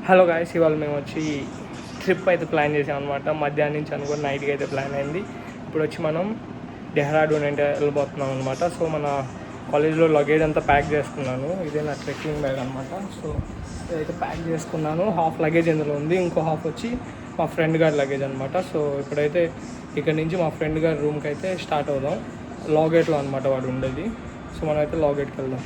Hello guys, ఇవాళ మేము వచ్చి ట్రిప్ అయితే ప్లాన్ చేసాం అనమాట. మధ్యాహ్నం నుంచి అనుకుని నైట్కి అయితే ప్లాన్ అయింది. ఇప్పుడు వచ్చి మనం డెహ్రాడూన్ అంటే వెళ్ళిపోతున్నాం అనమాట. సో మన కాలేజ్లో లగేజ్ అంతా ప్యాక్ చేసుకున్నాను. ఇదే నా ట్రెక్కింగ్ బ్యాగ్ అనమాట. సో ఇదైతే ప్యాక్ చేసుకున్నాను. హాఫ్ లగేజ్ ఇందులో ఉంది, ఇంకో హాఫ్ వచ్చి మా ఫ్రెండ్ గారి లగేజ్ అనమాట. సో ఇప్పుడైతే ఇక్కడ నుంచి మా ఫ్రెండ్ గారి రూమ్కి అయితే స్టార్ట్ అవుదాం. లాగేట్లో అనమాట వాడు ఉండేది. సో మనం అయితే లాగేట్కి వెళ్దాం.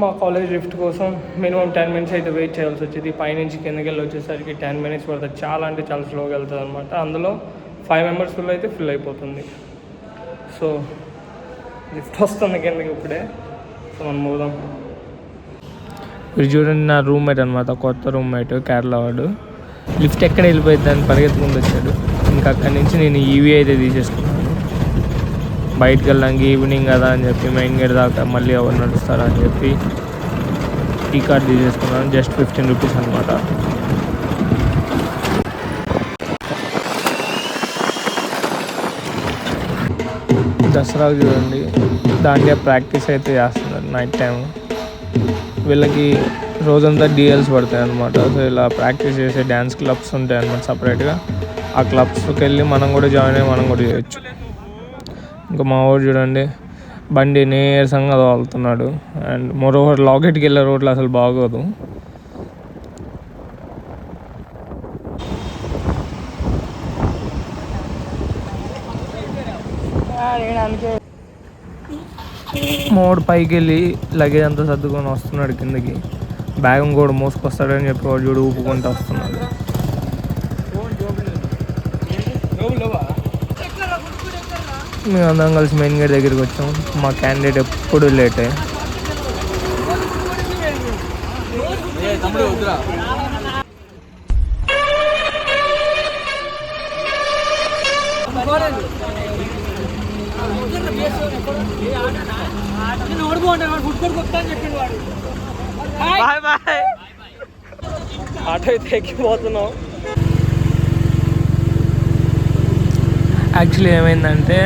మా కాలేజ్ లిఫ్ట్ కోసం మినిమం 10 minutes అయితే వెయిట్ చేయాల్సి వచ్చేది. పైనుంచి కిందకి వెళ్ళి వచ్చేసరికి 10 minutes పడుతుంది. చాలా అంటే చాలా స్లోగా వెళ్తుంది అనమాట. అందులో 5 members ఫుల్ అయితే ఫిల్ అయిపోతుంది. సో లిఫ్ట్ వస్తుంది కిందకి ఇప్పుడే. సో మనం పోదాం. ఇది చూడండి, నా రూమ్మేట్ అనమాట, కొత్త రూమ్మేట్, కేరళ వాడు. లిఫ్ట్ ఎక్కడ వెళ్ళిపోయింది దాన్ని పరిగెత్తుకుంటూ వచ్చాడు. ఇంకా అక్కడి నుంచి నేను ఈవీ అయితే తీసేసుకున్నాను. బయటకు వెళ్ళడానికి ఈవినింగ్ కదా అని చెప్పి మెయిన్ గేట్ దాకా మళ్ళీ ఎవరు నడుస్తారా అని చెప్పి ఈ కార్డ్ తీసేసుకున్నాను. జస్ట్ 15 rupees అనమాట. దసరాకు చూడండి, దాంట్లో ప్రాక్టీస్ అయితే చేస్తున్నారు నైట్ టైం. వీళ్ళకి రోజంతా డిఎల్స్ పడతాయి అనమాట. సో ఇలా ప్రాక్టీస్ చేసే డ్యాన్స్ క్లబ్స్ ఉంటాయి అనమాట సపరేట్గా. ఆ క్లబ్స్కి వెళ్ళి మనం కూడా జాయిన్ అయ్యి మనం కూడా చేయొచ్చు. ఇంకా మా ఊరు చూడండి, బండి నీరసంగా తోలుతున్నాడు. అండ్ మరోవర్ లాకెట్కి వెళ్ళే రోడ్లు అసలు బాగోదు. మోడు పైకి వెళ్ళి లగేజ్ అంతా సర్దుకొని వస్తున్నాడు కిందకి. బ్యాగ్ కూడా మోసుకొస్తాడని చెప్పి వాడు చూడు ఊపుకుంటూ వస్తున్నాడు. మేము అందరం కలిసి మెయిన్ గేట్ దగ్గరికి వచ్చాం. మా క్యాండిడేట్ ఎప్పుడు లేటే. ఆటో అయితే ఎక్కిపోతున్నాం. యాక్చువల్లీ ఏమైందంటే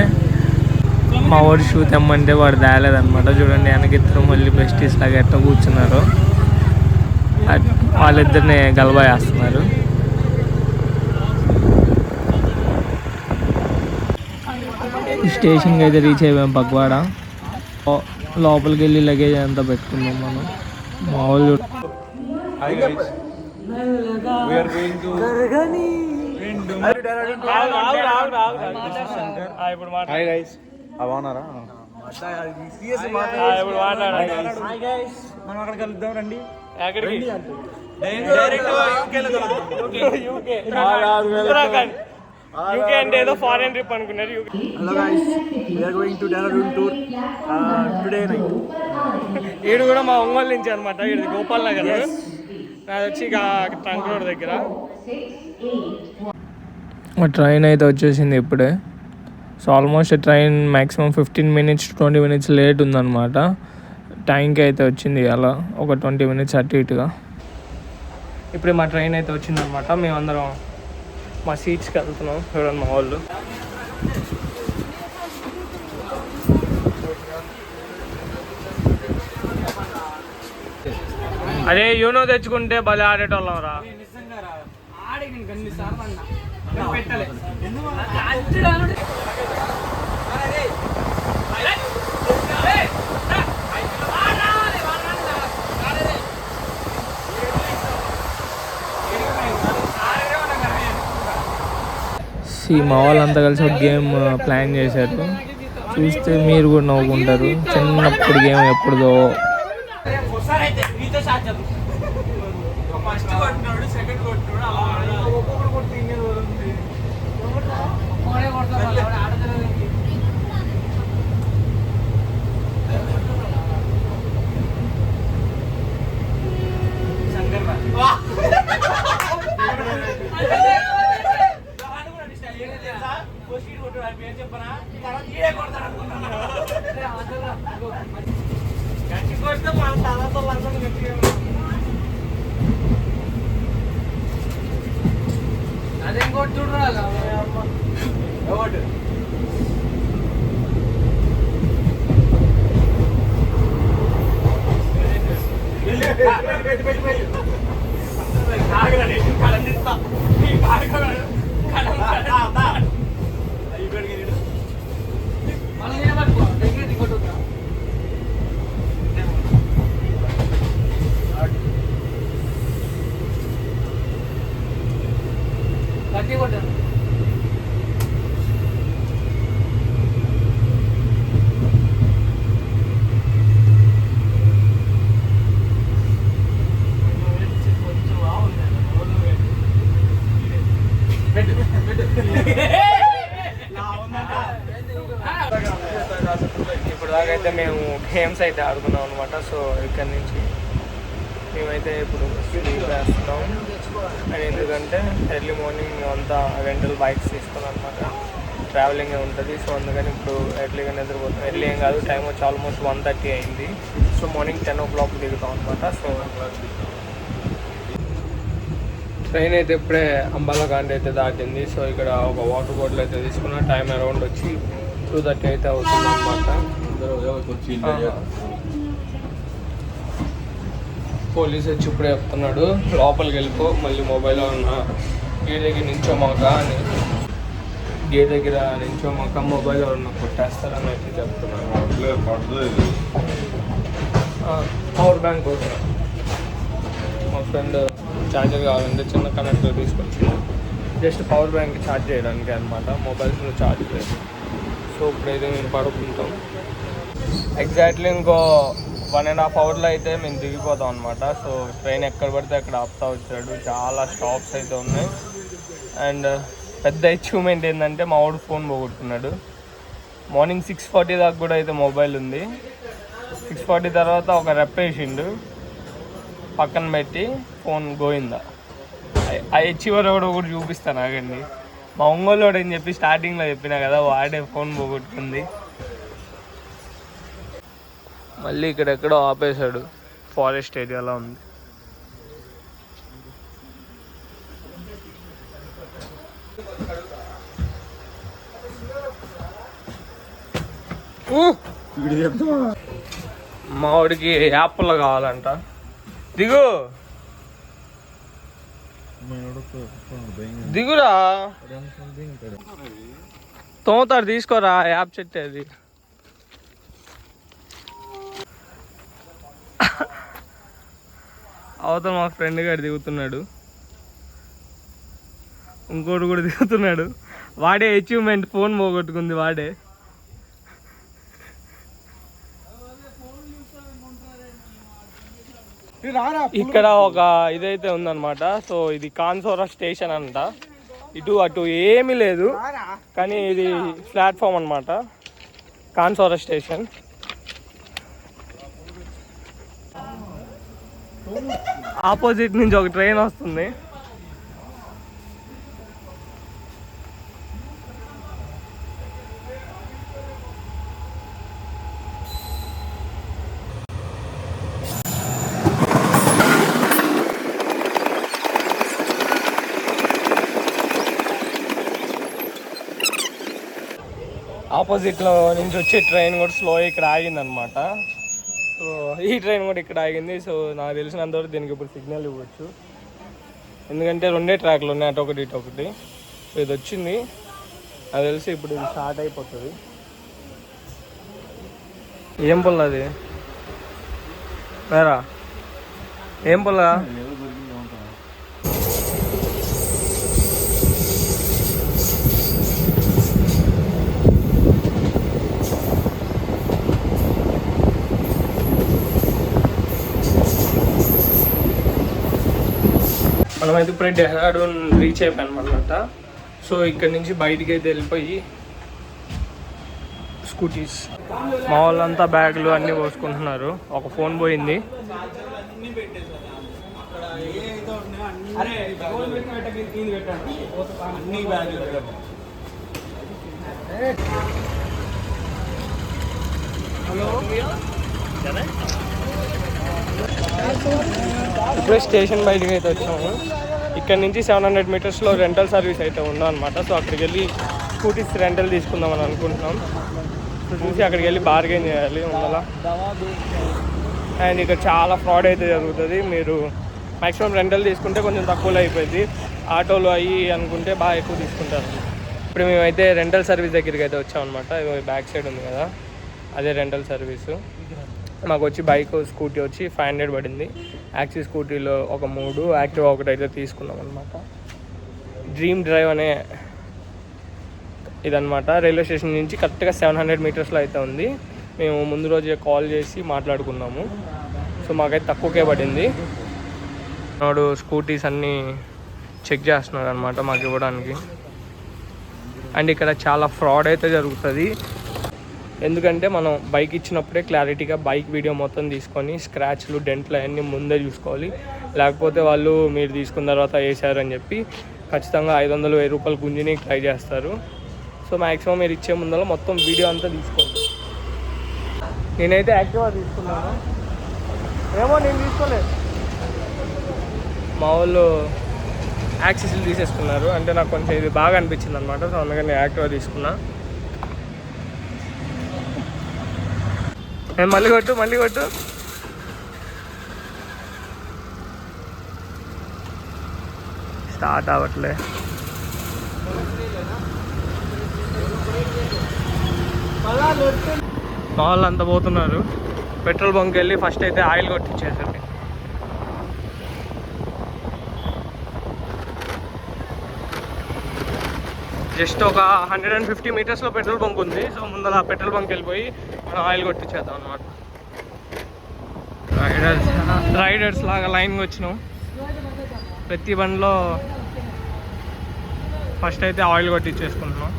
మా వాడు షూ తెమ్మంటే వాడు తేలేదనమాట. చూడండి, వెనకిద్దరు మళ్ళీ బెస్టీస్ లాగా ఎట్లా కూర్చున్నారు. వాళ్ళిద్దరిని గలబాయేస్తున్నారు. స్టేషన్కి అయితే రీచ్ అయిపోయాం పక్వాడ. లోపలికి వెళ్ళి లగేజ్ అంతా పెట్టుకున్నాం మనం. మా వాళ్ళు బాగున్నారా? మనం అక్కడికి వెళ్దాం రండి. యూకే అంటే ఏదో ఫారెన్ ట్రిప్ అనుకున్నారు. Hello guys, we are going to Dehradun tour today night. ఈడు కూడా మా ఒంగోలు నుంచి అనమాట. ఇది గోపాల్ నగర్, అది వచ్చి ఇక ట్రంక్ రోడ్ దగ్గర. మా ట్రైన్ అయితే వచ్చేసింది ఇప్పుడే. So almost train maximum 15 minutes to 20 minutes late ఉందన్నమాట. టైంకి అయితే వచ్చింది అలా ఒక 20 minutes అటు ఇటుగా. ఇప్పుడే మా ట్రైన్ అయితే వచ్చిందనమాట. మేమందరం మా సీట్స్కి వెళ్తున్నాం. చూడండి మా వాళ్ళు. అదే యూనో తెచ్చుకుంటే భలే ఆడేటోళ్ళం రా. మా వాళ్ళంతా కలిసి ఒక గేమ్ ప్లాన్ చేశారు. చూస్తే మీరు కూడా నవ్వుకుంటారు. చిన్నప్పుడు గేమ్ ఎప్పుడుదో. అదేం కొట్టుడు ఇప్పుడు దాకైతే మేము గేమ్స్ అయితే ఆడుకున్నాం అనమాట. సో ఇక్కడ నుంచి మేమైతే ఇప్పుడు స్లీప్ వేస్తున్నాం. అండ్ ఎందుకంటే ఎర్లీ మార్నింగ్ అంతా రెంటల్ బైక్స్ తీసుకున్నాం అనమాట. ట్రావెలింగ్ ఉంటుంది. సో అందుకని ఇప్పుడు ఎర్లీగా నిద్రపోతాం. ఎర్లీ ఏం కాదు, టైం వచ్చి ఆల్మోస్ట్ 1:30 అయింది. సో మార్నింగ్ 10 o'clock దిగుతాం అనమాట. సో ట్రైన్ అయితే ఇప్పుడే అంబాలకాండ్ అయితే దాటింది. సో ఇక్కడ ఒక వాటర్ బాటిల్ అయితే తీసుకున్నా. టైం అరౌండ్ వచ్చి 2:30 అయితే అవుతుంది అనమాట. పోలీస్ వచ్చి ఇప్పుడే చెప్తున్నాడు లోపలికి వెళ్ళిపో, మళ్ళీ మొబైల్లో ఉన్న గేట్ దగ్గర నించోమాక అని. గేట్ దగ్గర నించోమాక మొబైల్లో ఉన్న కొట్టేస్తారని అయితే చెప్తున్నాను. పవర్ బ్యాంక్ కోసం మా ఫ్రెండ్ ఛార్జర్ కావాలంటే చిన్న కనెక్టర్ తీసుకొచ్చింది. జస్ట్ పవర్ బ్యాంక్ ఛార్జ్ చేయడానికి అనమాట, మొబైల్స్లో ఛార్జ్ లేదు. సో ఇప్పుడైతే మేము పడుకుంటాం. ఎగ్జాక్ట్లీ ఇంకో 1.5 hourలో అయితే మేము దిగిపోతాం అనమాట. సో ట్రైన్ ఎక్కడ పడితే అక్కడ ఆపుతా వచ్చాడు. చాలా స్టాప్స్ అయితే ఉన్నాయి. అండ్ పెద్ద అచీవ్మెంట్ ఏంటంటే మా వాడు ఫోన్ పోగొట్టుకున్నాడు. మార్నింగ్ 6:40 దాకా కూడా అయితే మొబైల్ ఉంది. 6:40 తర్వాత ఒక రెప్పేసిండు, పక్కన పెట్టి ఫోన్ గోయిందా. ఆ అచీవర్ కూడా చూపిస్తాను ఆగండి. మా ఒంగోలు అని చెప్పి స్టార్టింగ్లో చెప్పినా కదా, వాడే ఫోన్ పోగొట్టుకుంది. మళ్ళీ ఇక్కడెక్కడో ఆపేశాడు, ఫారెస్ట్ ఏరియాలో ఉంది. మా వాడికి యాప్లో కావాలంట. దిగు దిగురా, తోముతాడు, తీసుకోరా యాప్ చెట్టు అది. అవతల మా ఫ్రెండ్ గారు దిగుతున్నాడు, ఇంకోటి కూడా దిగుతున్నాడు. వాడే అచీవ్మెంట్, ఫోన్ పోగొట్టుకుంది వాడే. ఇక్కడ ఒక ఇదైతే ఉందన్నమాట. సో ఇది కాన్సోరా స్టేషన్ అంట. ఇటు అటు ఏమీ లేదు, కానీ ఇది ప్లాట్ఫామ్ అనమాట, కాన్సోరా స్టేషన్. ఆపోజిట్ నుంచి ఒక ట్రైన్ వస్తుంది. ఆపోజిట్లో నుంచి వచ్చే ట్రైన్ కూడా స్లో ఇక్కడ ఆగిందనమాట. సో ఈ ట్రైన్ కూడా ఇక్కడ ఆగింది. సో నాకు తెలిసినంతవరకు దీనికి ఇప్పుడు సిగ్నల్ ఇవ్వచ్చు, ఎందుకంటే 2 ట్రాక్లు ఉన్నాయి, అటొకటి ఇటొకటి. సో ఇది వచ్చింది, నాకు తెలిసి ఇప్పుడు ఇది స్టార్ట్ అయిపోతుంది. ఏం పొల్ల అది వేరా, ఏం పొల్ల? మనమైతే ఇప్పుడే డెహ్రాడూన్ రీచ్ అయిపోయాను అనమాట. సో ఇక్కడ నుంచి బయటికి అయితే వెళ్ళిపోయి స్కూటీస్, మా వాళ్ళంతా బ్యాగులు అన్నీ పోసుకుంటున్నారు. ఒక ఫోన్ పోయింది. ఇప్పుడే స్టేషన్ బయటికి అయితే వచ్చాము. ఇక్కడ నుంచి 700 మీటర్స్లో రెంటల్ సర్వీస్ అయితే ఉందా అనమాట. సో అక్కడికి వెళ్ళి స్కూటీస్ రెంటల్ తీసుకుందామని అనుకుంటున్నాం. సో చూసి అక్కడికి వెళ్ళి బార్గెన్ చేయాలి ఉండాలా. అండ్ ఇక్కడ చాలా ఫ్రాడ్ అయితే జరుగుతుంది. మీరు మ్యాక్సిమం రెంటల్ తీసుకుంటే కొంచెం తక్కువలో అయిపోయింది. ఆటోలు అయ్యి అనుకుంటే బాగా ఎక్కువ తీసుకుంటారు. ఇప్పుడు మేమైతే రెంటల్ సర్వీస్ దగ్గరికి అయితే వచ్చామన్నమాట. బ్యాక్ సైడ్ ఉంది కదా, అదే రెంటల్ సర్వీసు. మాకు వచ్చి బైక్ స్కూటీ వచ్చి 500 పడింది. యాక్సిస్ స్కూటీలో ఒక 3, యాక్టివా ఒకటి అయితే తీసుకున్నాం అనమాట. డ్రీమ్ డ్రైవ్ అనే ఇదనమాట. రైల్వే స్టేషన్ నుంచి కరెక్ట్గా 700 మీటర్స్లో అయితే ఉంది. మేము ముందు రోజే కాల్ చేసి మాట్లాడుకున్నాము. సో మాకైతే తక్కువకే పడింది. నాడు స్కూటీస్ అన్నీ చెక్ చేస్తున్నారు అనమాట మాకు ఇవ్వడానికి. అండ్ ఇక్కడ చాలా ఫ్రాడ్ అయితే జరుగుతుంది. ఎందుకంటే మనం బైక్ ఇచ్చినప్పుడే క్లారిటీగా బైక్ వీడియో మొత్తం తీసుకొని స్క్రాచ్లు డెంట్లు అవన్నీ ముందే చూసుకోవాలి. లేకపోతే వాళ్ళు మీరు తీసుకున్న తర్వాత వేసారని చెప్పి ఖచ్చితంగా 500-1000 రూపాయలు గుంజిని ట్రై చేస్తారు. సో మ్యాక్సిమం మీరు ఇచ్చే ముందర మొత్తం వీడియో అంతా తీసుకోండి. నేనైతే యాక్టివా తీసుకున్నాను. ఏమో నేను తీసుకోలేదు, మా వాళ్ళు యాక్సెస్లు తీసేసుకున్నారు. అంటే నాకు కొంచెం ఇది బాగా అనిపించింది అనమాట. సో అందుకని నేను యాక్టివా తీసుకున్నా. నేను మళ్ళీ కొట్టు స్టార్ట్ అవ్వట్లే. మా వాళ్ళు అంతా పోతున్నారు. పెట్రోల్ బంక్ వెళ్ళి ఫస్ట్ అయితే ఆయిల్ కొట్టించేసరికి జస్ట్ ఒక 150 మీటర్స్లో పెట్రోల్ బంక్ ఉంది. సో ముందర ఆ పెట్రోల్ బంక్ వెళ్ళిపోయి మనం ఆయిల్ కొట్టించేద్దాం అనమాట. రైడర్స్ లాగా లైన్గా వచ్చినాం. ప్రతి బండిలో ఫస్ట్ అయితే ఆయిల్ కొట్టించేసుకుంటున్నాం.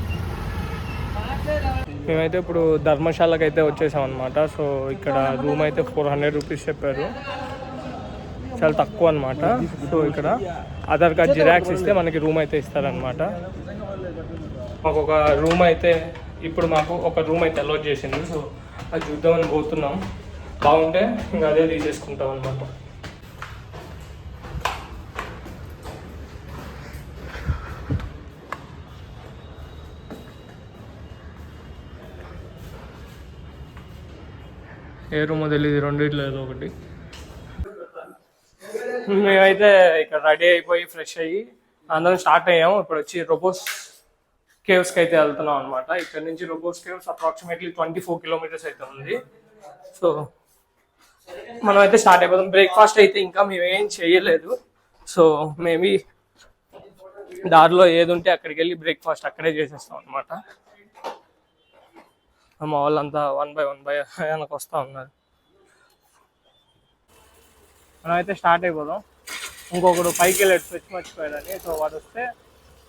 మేమైతే ఇప్పుడు ధర్మశాలకు అయితే వచ్చేసాం అనమాట. సో ఇక్కడ రూమ్ అయితే 400 రూపీస్ చెప్పారు, చాలా తక్కువ అనమాట. సో ఇక్కడ ఆధార్ కార్డ్ జిరాక్స్ ఇస్తే మనకి రూమ్ అయితే ఇస్తారనమాట. మాకు ఒక రూమ్ అయితే మాకు ఒక రూమ్ అయితే అలాట్ చేసింది. సో అది చూద్దామని పోతున్నాం. బాగుంటే ఇంకా అదే తీసేసుకుంటాం అనమాట. ఏ రూమో తెలియదు, రెండిట్లో ఏదో ఒకటి. మేమైతే ఇక్కడ రెడీ అయిపోయి ఫ్రెష్ అయ్యి అందరం స్టార్ట్ అయ్యాము. ఇప్పుడు వచ్చి రోబోస్ కేవ్స్కి అయితే వెళ్తున్నాం అనమాట. ఇక్కడ నుంచి రోబోస్ కేవ్స్ అప్రాక్సిమేట్లీ 24 కిలోమీటర్స్ అయితే ఉంది. సో మనం అయితే స్టార్ట్ అయిపోతాం. బ్రేక్ఫాస్ట్ అయితే ఇంకా మేమేం చేయలేదు. సో మేబీ దారిలో ఏది ఉంటే అక్కడికి వెళ్ళి బ్రేక్ఫాస్ట్ అక్కడే చేసేస్తాం అనమాట. మా వాళ్ళంతా 1 by 1 వెనక వస్తూ ఉన్నారు. మనం అయితే స్టార్ట్ అయిపోదాం. ఇంకొకడు పైకి వెళ్ళాడు స్విచ్ మర్చిపోయాడని. సో వాడు వస్తే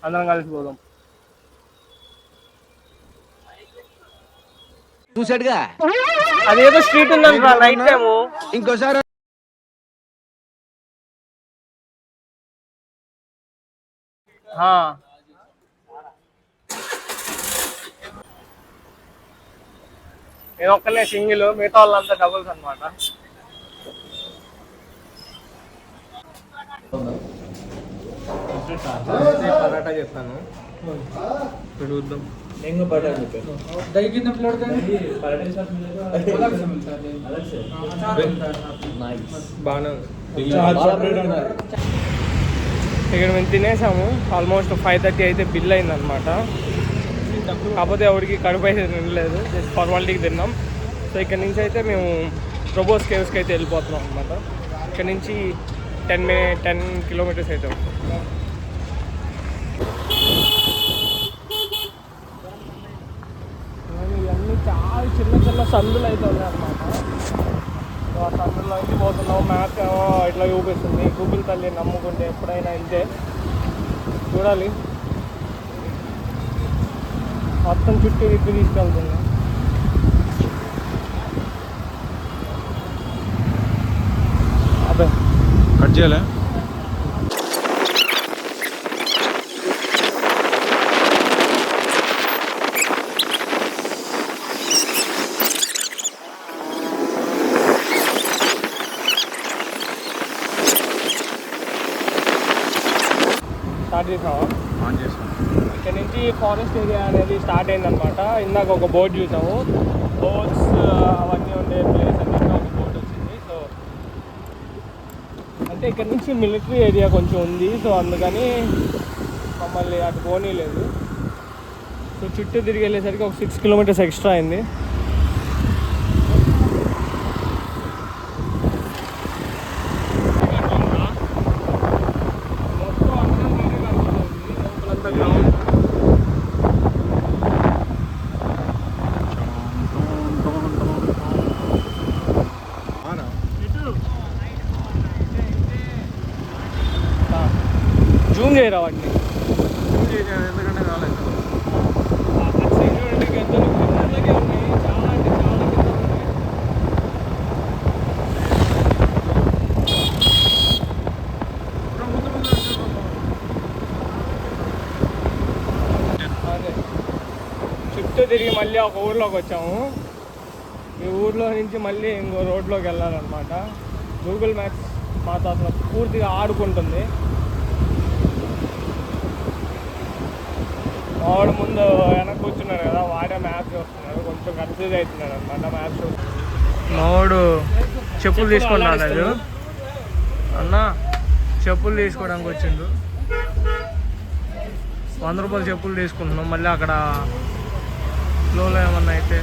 అందరం కలిసిపోదాం. చూసాడుగా అదేదో స్ట్రీట్ ఉందంట నైట్ టైము. ఇంకోసారి నేను ఒక్కనే సింగిల్, మిగతా వాళ్ళంతా డబుల్స్ అనమాట. పరాటా చెప్పాను, చూద్దాం. నేను పరాటా చెప్పాను. బాగానే ఉంది. ఇక్కడ మేము తినేసాము. ఆల్మోస్ట్ 5:30 అయితే బిల్ అయిందనమాట. కాకపోతే ఎవరికి కడుపు అయితే తినలేదు, జస్ట్ ఫార్మాలిటీకి తిన్నాం. సో ఇక్కడ నుంచి అయితే మేము రోబోస్ కేవ్స్కి అయితే వెళ్ళిపోతున్నాం అనమాట. ఇక్కడ నుంచి 10 కిలోమీటర్స్ అయితే ఉంటుంది. ఇవన్నీ చాలా చిన్న సందులు అయితే ఉన్నాయన్నమాట. సో ఆ సందుల్లో అయితే పోతున్నాం. మ్యాప్ ఏమో ఇట్లా చూపిస్తుంది. గూగుల్ తల్లి నమ్ముకుంటే ఎప్పుడైనా వెళ్తే చూడాలి. మొత్తం చుట్టూ విప్పి తీసుకెళ్తుంది. అదే కట్ చేయాలా? స్టార్ట్ చేసావా? ఆన్ చేసాం. ఇక్కడ నుంచి ఫారెస్ట్ ఏరియా అనేది స్టార్ట్ అయిందనమాట. ఇందాక ఒక బోర్డు చూసాము. బోట్స్ అవన్నీ ఉండే ప్లేస్ అన్నింటిలో ఒక బోర్డు వచ్చింది. సో అంటే ఇక్కడ నుంచి మిలిటరీ ఏరియా కొంచెం ఉంది, సో అందుకని మమ్మల్ని అటు పోనీలేదు. సో చుట్టూ తిరిగి వెళ్ళేసరికి ఒక 6 కిలోమీటర్స్ ఎక్స్ట్రా అయింది. జూమ్ చేయరా వాటిని, జూమ్ చేసాను ఎందుకంటే కాలేదు. అదే చుట్టూ తిరిగి మళ్ళీ ఒక ఊర్లోకి వచ్చాము. ఈ ఊర్లో నుంచి మళ్ళీ ఇంకో రోడ్లోకి వెళ్ళాలన్నమాట. గూగుల్ మ్యాప్స్ మాతో అసలు పూర్తిగా ఆడుకుంటుంది. వాడు ముందు వెనక్కి కూర్చున్నాడు కదా, వాడే మ్యాప్ చూస్తున్నాడు, కొంచెం కన్ఫ్యూజ్ అవుతున్నాడు అనమాట మ్యాప్ చూస్తున్నాడు. మావాడు చెప్పులు తీసుకున్నాడు అన్న, చెప్పులు తీసుకోవడానికి వచ్చిండు. 100 రూపాయలు చెప్పులు తీసుకుంటున్నాం. మళ్ళీ అక్కడ ఫ్లోలో ఏమన్నా అయితే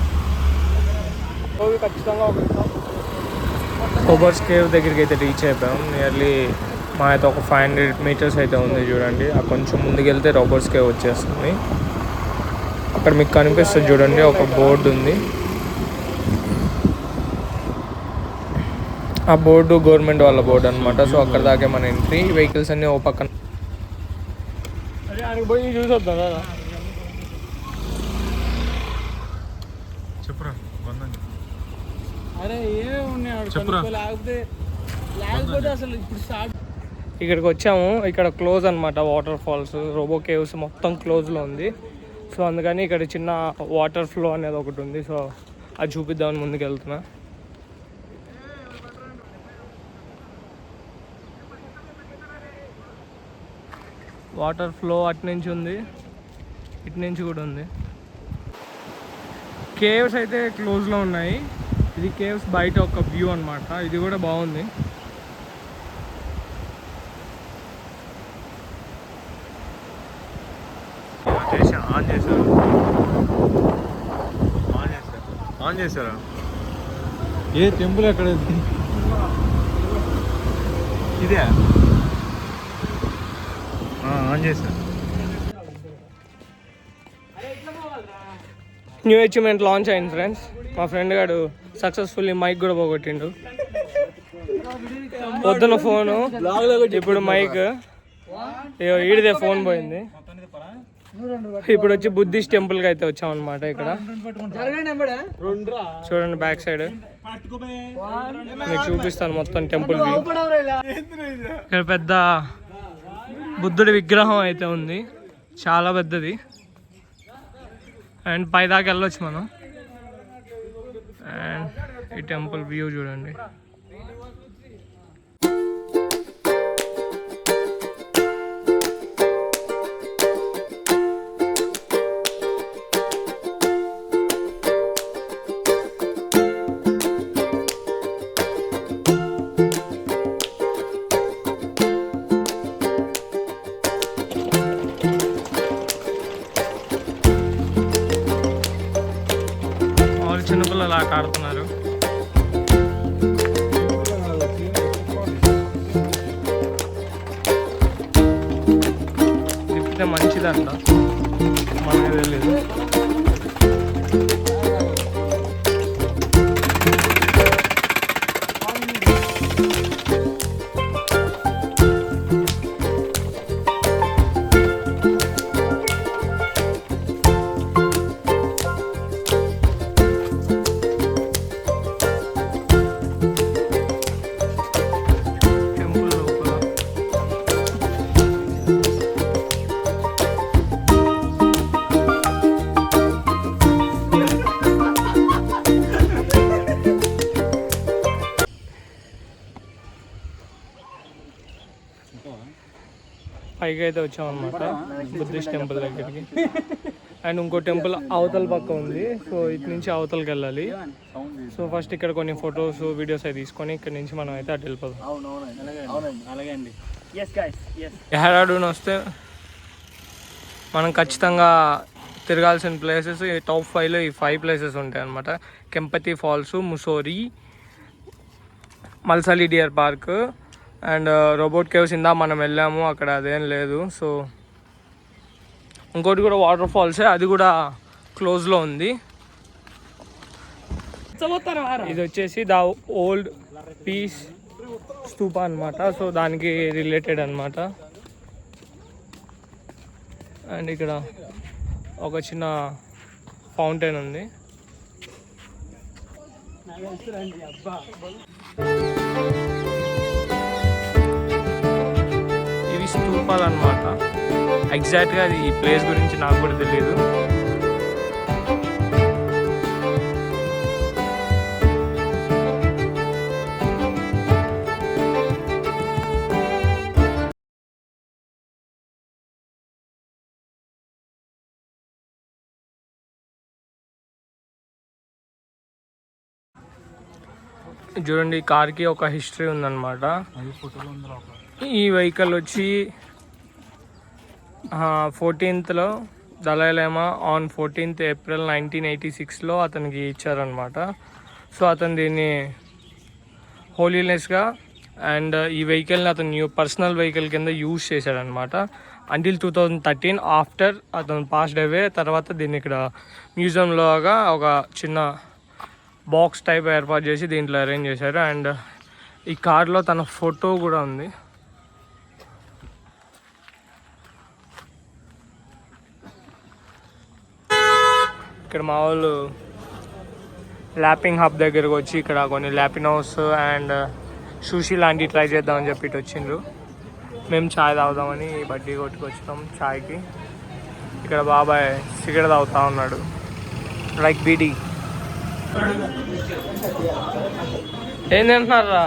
ఖచ్చితంగా రోబర్ట్స్ కేవ్ దగ్గరికి అయితే రీచ్ అయిపోయాం. నియర్లీ మా అయితే ఒక 500 మీటర్స్ అయితే ఉంది చూడండి. ఆ కొంచెం ముందుకు వెళ్తే రోబర్ట్స్ కేవ్ వచ్చేస్తుంది. అక్కడ మీకు కనిపిస్తుంది చూడండి, ఒక బోర్డు ఉంది. ఆ బోర్డు గవర్నమెంట్ వాళ్ళ బోర్డు అనమాట. సో అక్కడ దాకా మన ఎంట్రీ. వెహికల్స్ అన్నీ ఓ పక్కన. అదే ఆయనకి పోయి చూసొద్దా చెప్పురా. అరే ఏమేమి ఉన్నాయి చెప్పురా. లేకపోతే అసలు ఇప్పుడు స్టార్ట్. ఇక్కడికి వచ్చాము. ఇక్కడ క్లోజ్ అనమాట. వాటర్ ఫాల్స్, రోబో కేవ్స్ మొత్తం క్లోజ్లో ఉంది. సో అందుకని ఇక్కడ చిన్న వాటర్ ఫ్లో అనేది ఒకటి ఉంది. సో అది చూపిద్దామని ముందుకు వెళ్తున్నా. వాటర్ ఫ్లో అటు నుంచి ఉంది, ఇటు నుంచి కూడా ఉంది. కేవ్స్ అయితే క్లోజ్లో ఉన్నాయి. ఇది కేవ్స్ బయట ఒక వ్యూ అనమాట. ఇది కూడా బాగుంది. ఆన్ చేశారా? ఏ టెంపుల్ ఎక్కడ ఇదే? ఆన్ చేశారు. న్యూ అచీవ్మెంట్ లాంచ్ అయింది ఫ్రెండ్స్. మా ఫ్రెండ్ గారు సక్సెస్ఫుల్లీ మైక్ కూడా పోగొట్టిండు. పొద్దున ఫోను, ఇప్పుడు మైక్. ఈడిదే ఫోన్ పోయింది. ఇప్పుడు వచ్చి బుద్ధిస్ట్ టెంపుల్కి అయితే వచ్చామన్నమాట. ఇక్కడ చూడండి బ్యాక్ సైడ్ మీకు చూపిస్తాను మొత్తం టెంపుల్ వ్యూ. ఇక్కడ పెద్ద బుద్ధుడి విగ్రహం అయితే ఉంది, చాలా పెద్దది. అండ్ పైదాకా వెళ్ళొచ్చు మనం. అండ్ ఈ టెంపుల్ వ్యూ చూడండి. చిన్నపిల్లలు ఆట ఆడుతున్నారు. తిప్పితే మంచిదంట, మనకి తెలియదు. పైకి అయితే వచ్చామన్నమాట బుద్ధిస్ట్ టెంపుల్ దగ్గరికి. అండ్ ఇంకో టెంపుల్ అవతల పక్క ఉంది. సో ఇటు నుంచి అవతలకి వెళ్ళాలి. సో ఫస్ట్ ఇక్కడ కొన్ని ఫొటోస్ వీడియోస్ అవి తీసుకొని ఇక్కడ నుంచి మనం అయితే అటు వెళ్ళిపోదాం. డెహ్రాడూన్ వస్తే మనం ఖచ్చితంగా తిరగాల్సిన ప్లేసెస్ ఈ టాప్ 5లో ఈ 5 ప్లేసెస్ ఉంటాయి అన్నమాట. Kempty falls, Mussoorie, Malsi deer park and robbers caves. ఇందా మనం వెళ్ళాము, అక్కడ అదేం లేదు. సో ఇంకోటి కూడా వాటర్ ఫాల్సే, అది కూడా క్లోజ్లో ఉంది. ఇది వచ్చేసి ద ఓల్డ్ పీస్ స్తూప అనమాట. సో దానికి రిలేటెడ్ అనమాట. అండ్ ఇక్కడ ఒక చిన్న ఫౌంటైన్ ఉంది. ఇవి స్తూపాలు అనమాట. ఎగ్జాక్ట్గా అది ఈ ప్లేస్ గురించి నాకు కూడా తెలియదు. చూడండి, కార్కి ఒక హిస్టరీ ఉందన్నమాట. ఈ వెహికల్ వచ్చి 14th Dalai Lama on 14th April 1986 అతనికి ఇచ్చారనమాట. సో అతను దీన్ని హోలీనెస్గా అండ్ ఈ వెహికల్ని అతను పర్సనల్ వెహికల్ కింద యూజ్ చేశాడనమాట అంటిల్ 2013. ఆఫ్టర్ అతను పాస్డ్ అవే తర్వాత దీన్ని ఇక్కడ మ్యూజియంలోగా ఒక చిన్న బాక్స్ టైప్ ఏర్పాటు చేసి దీంట్లో అరేంజ్ చేశారు. అండ్ ఈ కార్లో తన ఫోటో కూడా ఉంది. ఇక్కడ మా వాళ్ళు ల్యాపింగ్ హబ్ దగ్గరకు వచ్చి ఇక్కడ కొన్ని ల్యాపినోస్ అండ్ సుషి లాంటివి ట్రై చేద్దామని చెప్పి ఇటు వచ్చిండ్రు. మేము ఛాయ్ తాగుదామని బడ్డీ కొట్టుకొచ్చినాం ఛాయ్కి. ఇక్కడ బాబాయ్ సిగరెట్ తాగుతా ఉన్నాడు, లైక్ బీడీ. ఏం తింటున్నారా?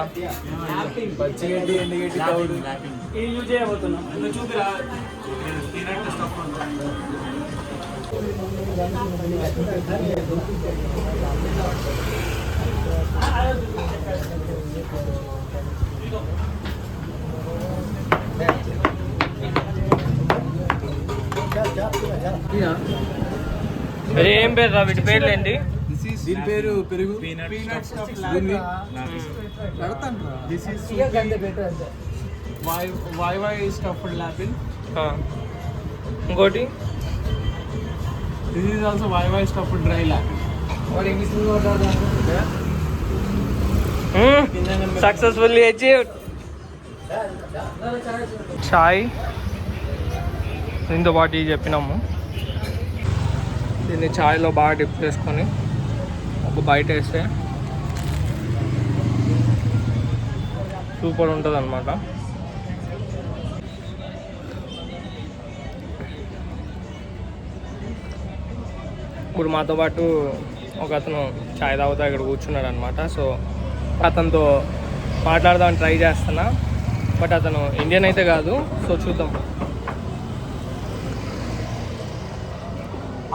ఏం పేరు రా వీటి పేర్లు ఏంటి? దీని పేరు పెరుగు. స్టఫ్డ్ లాపిన్. ఇంకోటి దిస్ ఈజ్ ఆల్సో వై స్టఫ్డ్ డ్రై లాపిన్. Successfully achieved. చాయ్ దీంతో పాటు చెప్పినాము. దీన్ని ఛాయ్లో బాగా డిప్ చేసుకొని ఒక బయట వేస్తే సూపర్ ఉంటుంది అన్నమాట. ఇప్పుడు మాతో పాటు ఒక అతను ఛాయ్ తాగుతా ఇక్కడ కూర్చున్నాడు అనమాట. సో అతనితో మాట్లాడదామని ట్రై చేస్తున్నా, బట్ అతను ఇండియన్ అయితే కాదు. సో చూద్దాం.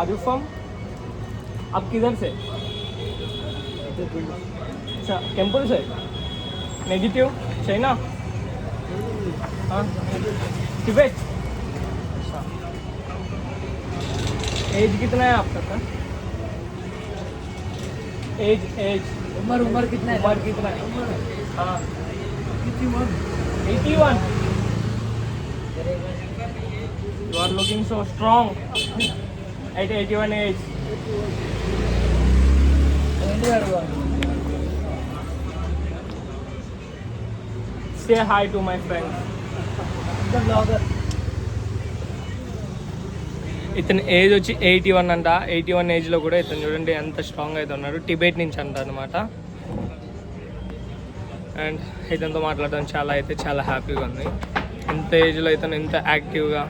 Are you from? आप किधर से? अच्छा, टेम्पल से? नेगेटिव? चाइना? हाँ, तिब्बत? अच्छा, एज कितना है आपका सर? एज उम्र कितना है? उम्र कितना है? हाँ, 81. You are looking so strong. At 81 age. Say hi to my friends. The vlogger. ఇతని ఏజ్ వచ్చి 81 అంట. 81 ఏజ్లో కూడా ఇతను చూడండి ఎంత స్ట్రాంగ్ అయితే ఉన్నాడు. టిబెట్ నుంచి అంట అనమాట. అండ్ ఇతనితో మాట్లాడడం చాలా హ్యాపీగా ఉంది. ఇంత ఏజ్లో ఇతను ఇంత యాక్టివ్గా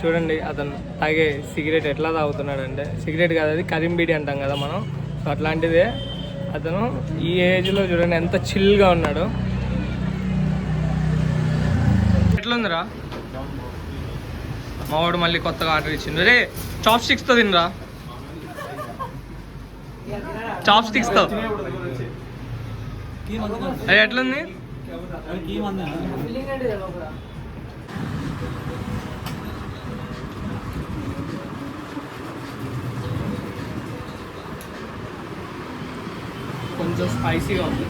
చూడండి. అతను తాగే సిగరెట్ ఎట్లా తాగుతున్నాడు అంటే, సిగరెట్ కాదు అది కరీం బీడీ అంటాం కదా మనం. సో అట్లాంటిదే అతను ఈ ఏజ్లో చూడండి ఎంత చిల్గా ఉన్నాడు. ఎట్లుందిరా? మావాడు మళ్ళీ కొత్తగా ఆర్డర్ ఇచ్చిండు. రే చాప్ స్టిక్స్తో తినరా, చాప్ స్టిక్స్తో. అది ఎట్లుంది? కొంచెం స్పైసీగా ఉంది.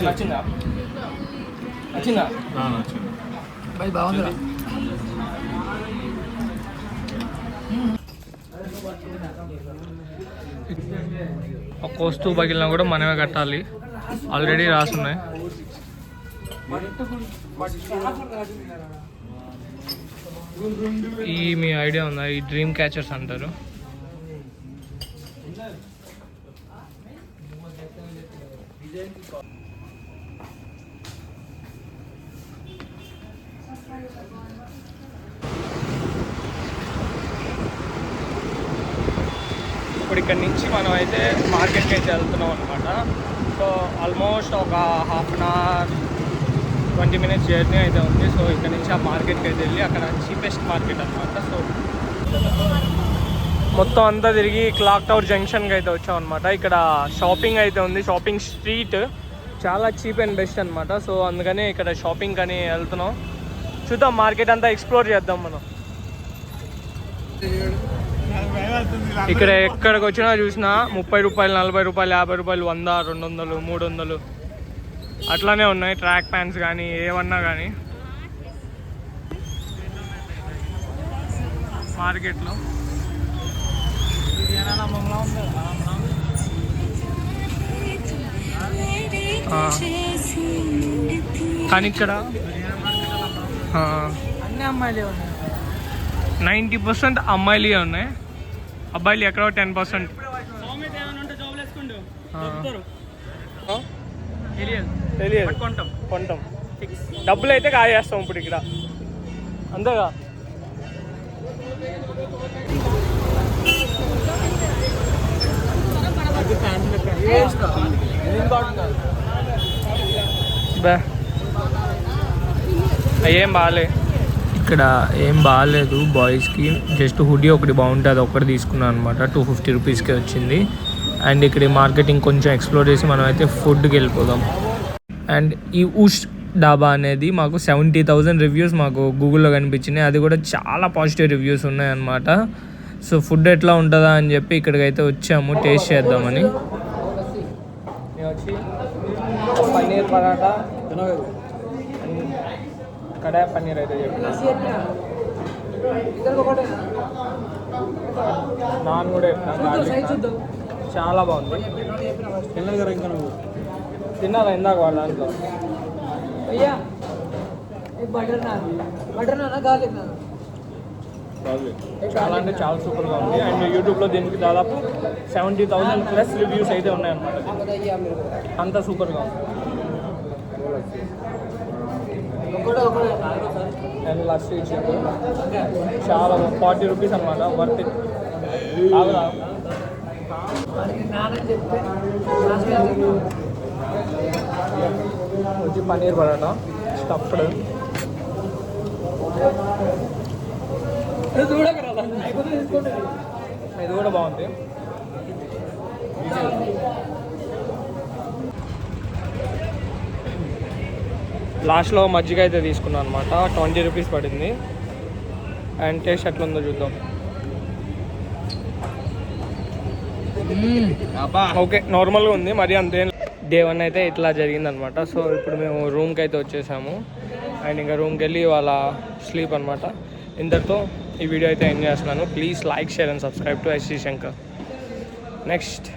నచ్చిందా? నచ్చిందా? బాగుందిరా. ఒక వస్తువు పగిలినా కూడా మనమే కట్టాలి, ఆల్రెడీ రాసున్నాయి. ఈ మీ ఐడియా ఉందా? ఈ డ్రీమ్ క్యాచర్స్ అంటారు. ఇప్పుడు ఇక్కడ నుంచి మనం అయితే మార్కెట్కి అయితే వెళ్తున్నాం అనమాట. సో ఆల్మోస్ట్ ఒక half an hour 20 minutes journey అయితే ఉంది. సో ఇక్కడ నుంచి ఆ మార్కెట్కి అయితే వెళ్ళి అక్కడ చీపెస్ట్ మార్కెట్ అనమాట. సో మొత్తం అంతా తిరిగి క్లాక్ టవర్ జంక్షన్కి అయితే వచ్చాం అనమాట. ఇక్కడ షాపింగ్ అయితే ఉంది, షాపింగ్ స్ట్రీట్ చాలా చీప్ అండ్ బెస్ట్ అనమాట. సో అందుకని ఇక్కడ షాపింగ్ అని వెళ్తున్నాం. చూద్దాం, మార్కెట్ అంతా ఎక్స్ప్లోర్ చేద్దాం మనం. ఇక్కడ ఎక్కడికి వచ్చినా చూసినా 30 రూపాయలు, 40 రూపాయలు, 50 రూపాయలు, 100, 200, 300 అట్లానే ఉన్నాయి. ట్రాక్ ప్యాంట్స్ కానీ ఏమన్నా కానీ మార్కెట్లో. కానీ ఇక్కడ 90% అమ్మాయిలే ఉన్నాయి, అబ్బాయిలు ఎక్కడో 10%. తెలియదు, కొంటాం. డబ్బులు అయితే కాజేస్తాం ఇప్పుడు ఇక్కడ, అంతేగా. ఏం బాగాలే, ఇక్కడ ఏం బాగాలేదు బాయ్స్కి. జస్ట్ హుడీ ఒకటి బాగుంటుంది, అది ఒకటి తీసుకున్నాను అనమాట. 250 రూపీస్కి వచ్చింది. అండ్ ఇక్కడ మార్కెటింగ్ కొంచెం ఎక్స్ప్లోర్ చేసి మనం అయితే ఫుడ్కి వెళ్ళిపోదాం. అండ్ ఈ ఉష్ డాబా అనేది మాకు 70,000 రివ్యూస్ మాకు గూగుల్లో కనిపించినాయి. అది కూడా చాలా పాజిటివ్ రివ్యూస్ ఉన్నాయన్నమాట. సో ఫుడ్ ఎట్లా ఉంటుందా అని చెప్పి ఇక్కడికైతే వచ్చాము, టేస్ట్ చేద్దామని. వచ్చి పన్నీర్ పరాటా, కడాయి పన్నీర్ అయితే చెప్పిన, నాన్ కూడా చెప్పిన. చాలా బాగుంది. తిన్నారా ఇందాక వాళ్ళ దాంట్లో? చాలా అంటే చాలా సూపర్గా ఉంది. అండ్ యూట్యూబ్లో దీనికి దాదాపు 70,000+ రివ్యూస్ అయితే ఉన్నాయన్నమాట. అంతా సూపర్గా ఉంది. అండ్ లస్సీ ఇచ్చింది, చాలా 40 రూపీస్ అనమాట, వర్త్ ఇట్. వచ్చి పన్నీర్ పరాటా స్టఫ్డ్, ఇది కూడా బాగుంది. లాస్ట్లో మజ్జిగ అయితే తీసుకున్నాను అనమాట, 20 రూపీస్ పడింది. అండ్ టేస్ట్ ఎట్లా ఉందో చూద్దాం. ఓకే, నార్మల్గా ఉంది, మరి అంతేం. డే 1 అయితే ఇట్లా జరిగిందనమాట. సో ఇప్పుడు మేము రూమ్కి అయితే వచ్చేసాము. అండ్ ఇంకా రూమ్కి వెళ్ళి వాళ్ళ స్లీప్ అనమాట. ఇంతటితో ఈ వీడియో అయితే ఎండ్ చేస్తున్నాను. Please like, share and subscribe to SC Shankar. Next